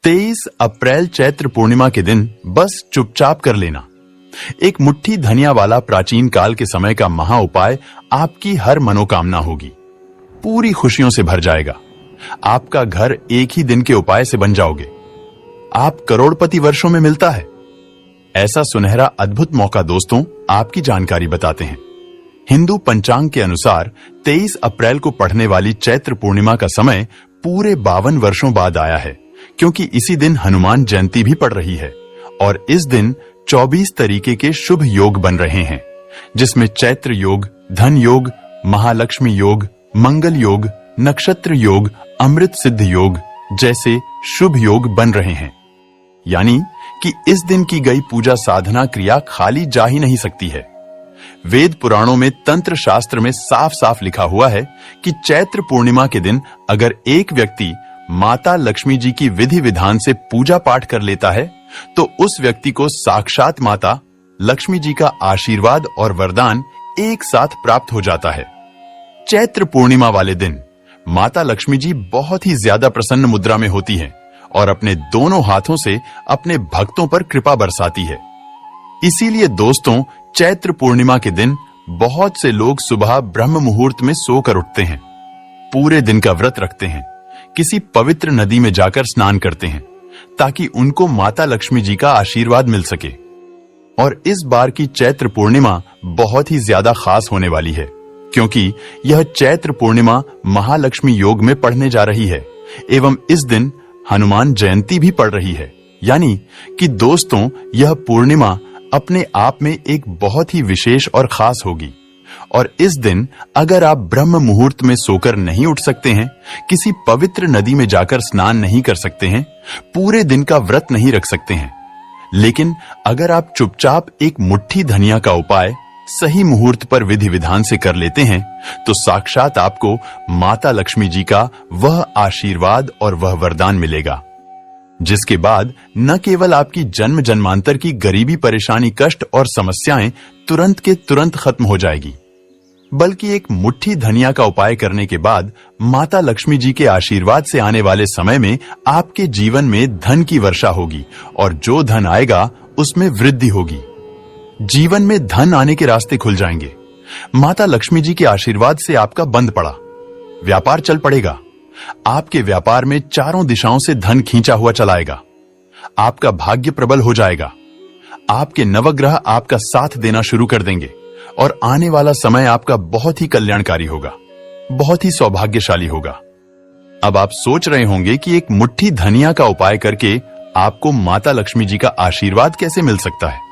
23 अप्रैल चैत्र पूर्णिमा के दिन बस चुपचाप कर लेना। एक मुट्ठी धनिया वाला प्राचीन काल के समय का महा उपाय आपकी हर मनोकामना होगी, पूरी खुशियों से भर जाएगा। आपका घर एक ही दिन के उपाय से बन जाओगे। आप करोड़पति वर्षों में मिलता है। ऐसा सुनहरा अद्भुत मौका दोस्तों आपकी जानकारी बताते हैं। हिंदू पंचांग के अनुसार 23 अप्रैल को पढ़ने वाली चैत्र पूर्णिमा का समय पूरे 52 वर्षों बाद आया है, क्योंकि इसी दिन हनुमान जयंती भी पड़ रही है और इस दिन 24 तरीके के शुभ योग बन रहे हैं, जिसमें चैत्र योग, धन योग, महालक्ष्मी योग, मंगल योग, नक्षत्र योग, अमृत सिद्ध योग जैसे शुभ योग बन रहे हैं। यानी कि इस दिन की गई पूजा साधना क्रिया खाली जा ही नहीं सकती है। वेद पुराणों में तंत्र शास्त्र में साफ साफ लिखा हुआ है कि चैत्र पूर्णिमा के दिन अगर एक व्यक्ति माता लक्ष्मी जी की विधि विधान से पूजा पाठ कर लेता है तो उस व्यक्ति को साक्षात माता लक्ष्मी जी का आशीर्वाद और वरदान एक साथ प्राप्त हो जाता है। चैत्र पूर्णिमा वाले दिन माता लक्ष्मी जी बहुत ही ज्यादा प्रसन्न मुद्रा में होती हैं और अपने दोनों हाथों से अपने भक्तों पर कृपा बरसाती है। इसीलिए दोस्तों चैत्र पूर्णिमा के दिन बहुत से लोग सुबह ब्रह्म मुहूर्त में सोकर उठते हैं, पूरे दिन का व्रत रखते हैं, किसी पवित्र नदी में जाकर स्नान करते हैं ताकि उनको माता लक्ष्मी जी का आशीर्वाद मिल सके। और इस बार की चैत्र पूर्णिमा बहुत ही ज्यादा खास होने वाली है, क्योंकि यह चैत्र पूर्णिमा महालक्ष्मी योग में पढ़ने जा रही है एवं इस दिन हनुमान जयंती भी पड़ रही है। यानी कि दोस्तों यह पूर्णिमा अपने आप में एक बहुत ही विशेष और खास होगी। और इस दिन अगर आप ब्रह्म मुहूर्त में सोकर नहीं उठ सकते हैं, किसी पवित्र नदी में जाकर स्नान नहीं कर सकते हैं, पूरे दिन का व्रत नहीं रख सकते हैं, लेकिन अगर आप चुपचाप एक मुट्ठी धनिया का उपाय सही मुहूर्त पर विधि विधान से कर लेते हैं तो साक्षात आपको माता लक्ष्मी जी का वह आशीर्वाद और वह वरदान मिलेगा, जिसके बाद न केवल आपकी जन्म जन्मांतर की गरीबी, परेशानी, कष्ट और समस्याएं तुरंत के तुरंत खत्म हो जाएगी, बल्कि एक मुट्ठी धनिया का उपाय करने के बाद माता लक्ष्मी जी के आशीर्वाद से आने वाले समय में आपके जीवन में धन की वर्षा होगी और जो धन आएगा उसमें वृद्धि होगी। जीवन में धन आने के रास्ते खुल जाएंगे। माता लक्ष्मी जी के आशीर्वाद से आपका बंद पड़ा व्यापार चल पड़ेगा। आपके व्यापार में चारों दिशाओं से धन खींचा हुआ चलाएगा। आपका भाग्य प्रबल हो जाएगा। आपके नवग्रह आपका साथ देना शुरू कर देंगे और आने वाला समय आपका बहुत ही कल्याणकारी होगा, बहुत ही सौभाग्यशाली होगा। अब आप सोच रहे होंगे कि एक मुट्ठी धनिया का उपाय करके आपको माता लक्ष्मी जी का आशीर्वाद कैसे मिल सकता है।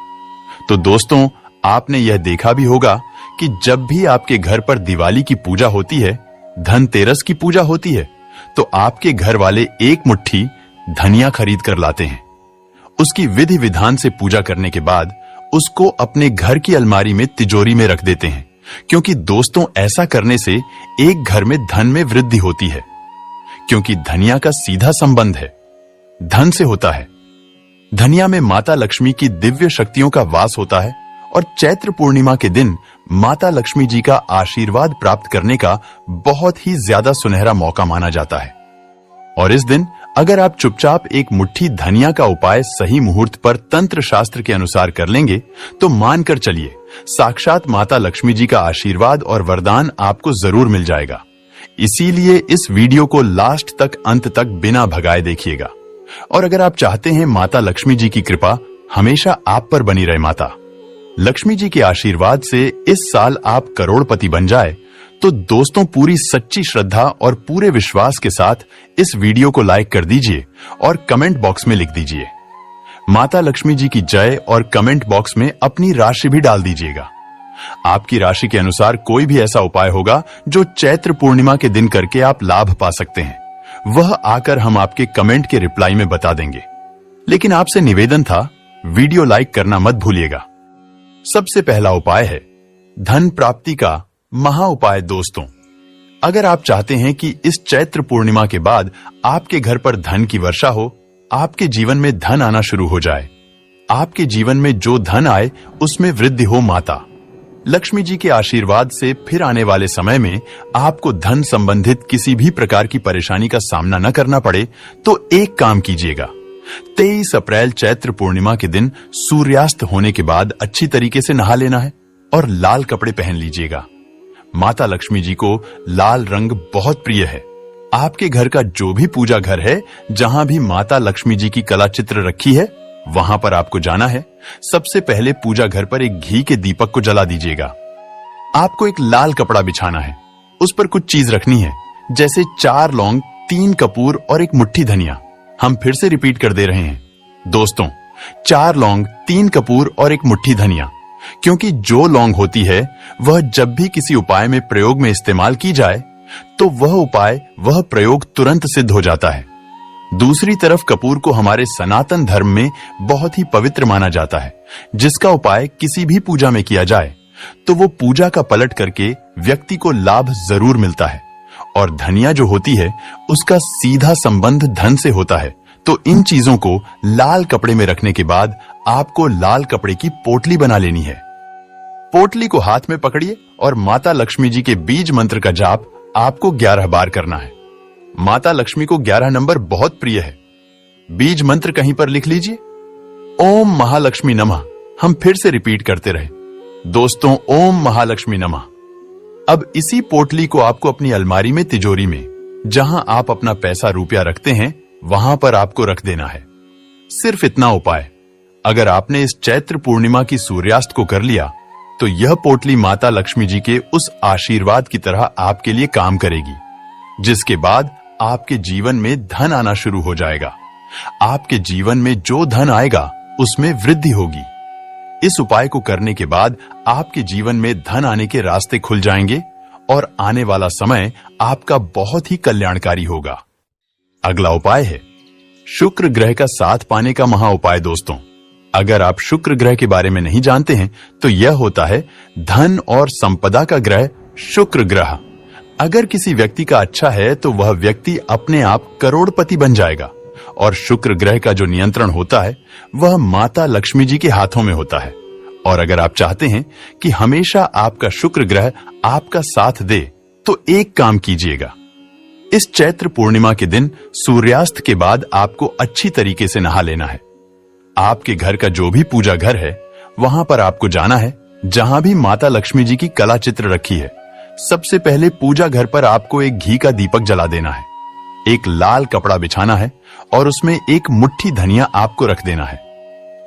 तो दोस्तों आपने यह देखा भी होगा कि जब भी आपके घर पर दिवाली की पूजा होती है, धनतेरस की पूजा होती है, तो आपके घर वाले एक मुट्ठी धनिया खरीद कर लाते हैं। उसकी विधि विधान से पूजा करने के बाद उसको अपने घर की अलमारी में तिजोरी में रख देते हैं, क्योंकि दोस्तों ऐसा करने से एक घर में धन में वृद्धि होती है, क्योंकि धनिया का सीधा संबंध है धन से होता है। धनिया में माता लक्ष्मी की दिव्य शक्तियों का वास होता है और चैत्र पूर्णिमा के दिन माता लक्ष्मी जी का आशीर्वाद प्राप्त करने का बहुत ही ज्यादा सुनहरा मौका माना जाता है। और इस दिन अगर आप चुपचाप एक मुट्ठी धनिया का उपाय सही मुहूर्त पर तंत्र शास्त्र के अनुसार कर लेंगे तो मानकर चलिए साक्षात माता लक्ष्मी जी का आशीर्वाद और वरदान आपको जरूर मिल जाएगा। इसीलिए इस वीडियो को लास्ट तक, अंत तक बिना भगाए देखिएगा। और अगर आप चाहते हैं माता लक्ष्मी जी की कृपा हमेशा आप पर बनी रहे, माता लक्ष्मी जी के आशीर्वाद से इस साल आप करोड़पति बन जाए, तो दोस्तों पूरी सच्ची श्रद्धा और पूरे विश्वास के साथ इस वीडियो को लाइक कर दीजिए और कमेंट बॉक्स में लिख दीजिए माता लक्ष्मी जी की जय और कमेंट बॉक्स में अपनी राशि भी डाल दीजिएगा। आपकी राशि के अनुसार कोई भी ऐसा उपाय होगा जो चैत्र पूर्णिमा के दिन करके आप लाभ पा सकते हैं, वह आकर हम आपके कमेंट के रिप्लाई में बता देंगे। लेकिन आपसे निवेदन था, वीडियो लाइक करना मत भूलिएगा। सबसे पहला उपाय है धन प्राप्ति का महा उपाय। दोस्तों अगर आप चाहते हैं कि इस चैत्र पूर्णिमा के बाद आपके घर पर धन की वर्षा हो, आपके जीवन में धन आना शुरू हो जाए, आपके जीवन में जो धन आए उसमें वृद्धि हो, माता लक्ष्मी जी के आशीर्वाद से फिर आने वाले समय में आपको धन संबंधित किसी भी प्रकार की परेशानी का सामना न करना पड़े, तो एक काम कीजिएगा, 23 अप्रैल चैत्र पूर्णिमा के दिन सूर्यास्त होने के बाद अच्छी तरीके से नहा लेना है और लाल कपड़े पहन लीजिएगा। माता लक्ष्मी जी को लाल रंग बहुत प्रिय है। आपके घर का जो भी पूजा घर है, जहां भी माता लक्ष्मी जी की कला चित्र रखी है, वहां पर आपको जाना है। सबसे पहले पूजा घर पर एक घी के दीपक को जला दीजिएगा। आपको एक लाल कपड़ा बिछाना है, उस पर कुछ चीज रखनी है, जैसे 4 लौंग, 3 कपूर और एक मुट्ठी धनिया। हम फिर से रिपीट कर दे रहे हैं दोस्तों, 4 लौंग, 3 कपूर और एक मुट्ठी धनिया, क्योंकि जो लौंग होती है वह जब भी किसी उपाय में प्रयोग में इस्तेमाल की जाए तो वह उपाय, वह प्रयोग तुरंत सिद्ध हो जाता है। दूसरी तरफ कपूर को हमारे सनातन धर्म में बहुत ही पवित्र माना जाता है, जिसका उपाय किसी भी पूजा में किया जाए तो वो पूजा का पलट करके व्यक्ति को लाभ जरूर मिलता है। और धनिया जो होती है उसका सीधा संबंध धन से होता है। तो इन चीजों को लाल कपड़े में रखने के बाद आपको लाल कपड़े की पोटली बना लेनी है। पोटली को हाथ में पकड़िए और माता लक्ष्मी जी के बीज मंत्र का जाप आपको 11 बार करना है। माता लक्ष्मी को 11 नंबर बहुत प्रिय है। बीज मंत्र कहीं पर लिख लीजिए, ओम महालक्ष्मी नमः। हम फिर से रिपीट करते रहे दोस्तों, ओम महालक्ष्मी नमः। अब इसी पोटली को आपको अपनी अलमारी में, तिजोरी में, जहां आप अपना पैसा रुपया रखते हैं, वहां पर आपको रख देना है। सिर्फ इतना उपाय अगर आपने इस चैत्र पूर्णिमा की सूर्यास्त को कर लिया तो यह पोटली माता लक्ष्मी जी के उस आशीर्वाद की तरह आपके लिए काम करेगी, जिसके बाद आपके जीवन में धन आना शुरू हो जाएगा। आपके जीवन में जो धन आएगा उसमें वृद्धि होगी। इस उपाय को करने के बाद आपके जीवन में धन आने के रास्ते खुल जाएंगे और आने वाला समय आपका बहुत ही कल्याणकारी होगा। अगला उपाय है शुक्र ग्रह का साथ पाने का महा उपाय। दोस्तों, अगर आप शुक्र ग्रह के बारे में नहीं जानते हैं तो यह होता है धन और संपदा का ग्रह शुक्र ग्रह। अगर किसी व्यक्ति का अच्छा है तो वह व्यक्ति अपने आप करोड़पति बन जाएगा। और शुक्र ग्रह का जो नियंत्रण होता है वह माता लक्ष्मी जी के हाथों में होता है। और अगर आप चाहते हैं कि हमेशा आपका शुक्र ग्रह आपका साथ दे तो एक काम कीजिएगा। इस चैत्र पूर्णिमा के दिन सूर्यास्त के बाद आपको अच्छी तरीके से नहा लेना है। आपके घर का जो भी पूजा घर है वहां पर आपको जाना है, जहां भी माता लक्ष्मी जी की कला चित्र रखी है। सबसे पहले पूजा घर पर आपको एक घी का दीपक जला देना है, एक लाल कपड़ा बिछाना है और उसमें एक मुट्ठी धनिया आपको रख देना है।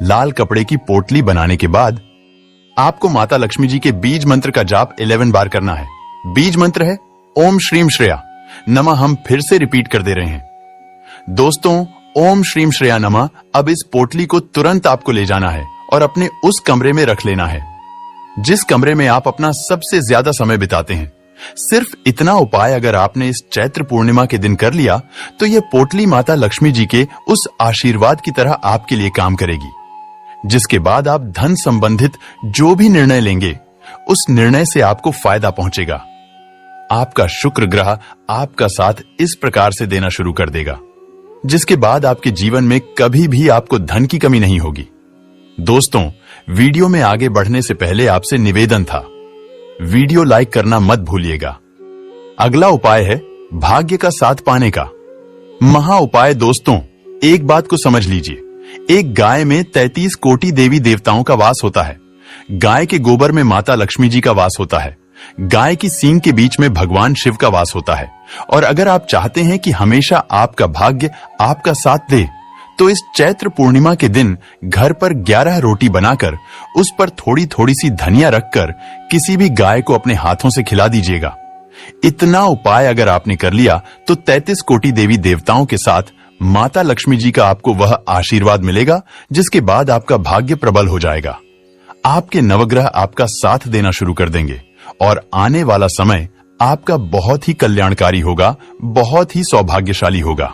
लाल कपड़े की पोटली बनाने के बाद आपको माता लक्ष्मी जी के बीज मंत्र का जाप 11 बार करना है। बीज मंत्र है ओम श्रीम श्रेया नमः। हम फिर से रिपीट कर दे रहे हैं दोस्तों, ओम श्रीम श्रेया नमः। अब इस पोटली को तुरंत आपको ले जाना है और अपने उस कमरे में रख लेना है जिस कमरे में आप अपना सबसे ज्यादा समय बिताते हैं। सिर्फ इतना उपाय अगर आपने इस चैत्र पूर्णिमा के दिन कर लिया तो यह पोटली माता लक्ष्मी जी के उस आशीर्वाद की तरह आपके लिए काम करेगी, जिसके बाद आप धन संबंधित जो भी निर्णय लेंगे उस निर्णय से आपको फायदा पहुंचेगा। आपका शुक्र ग्रह आपका साथ इस प्रकार से देना शुरू कर देगा, जिसके बाद आपके जीवन में कभी भी आपको धन की कमी नहीं होगी। दोस्तों, वीडियो में आगे बढ़ने से पहले आपसे निवेदन था, वीडियो लाइक करना मत भूलिएगा। अगला उपाय है भाग्य का साथ पाने का महा उपाय। दोस्तों, एक बात को समझ लीजिए, एक गाय में 33 कोटि देवी देवताओं का वास होता है। गाय के गोबर में माता लक्ष्मी जी का वास होता है। गाय की सींग के बीच में भगवान शिव का वास होता है। और अगर आप चाहते हैं कि हमेशा आपका भाग्य आपका साथ दे तो इस चैत्र पूर्णिमा के दिन घर पर 11 रोटी बनाकर उस पर थोड़ी थोड़ी सी धनिया रखकर किसी भी गाय को अपने हाथों से खिला दीजिएगा। इतना उपाय अगर आपने कर लिया तो 33 कोटि देवी देवताओं के साथ माता लक्ष्मी जी का आपको वह आशीर्वाद मिलेगा, जिसके बाद आपका भाग्य प्रबल हो जाएगा। आपके नवग्रह आपका साथ देना शुरू कर देंगे और आने वाला समय आपका बहुत ही कल्याणकारी होगा, बहुत ही सौभाग्यशाली होगा।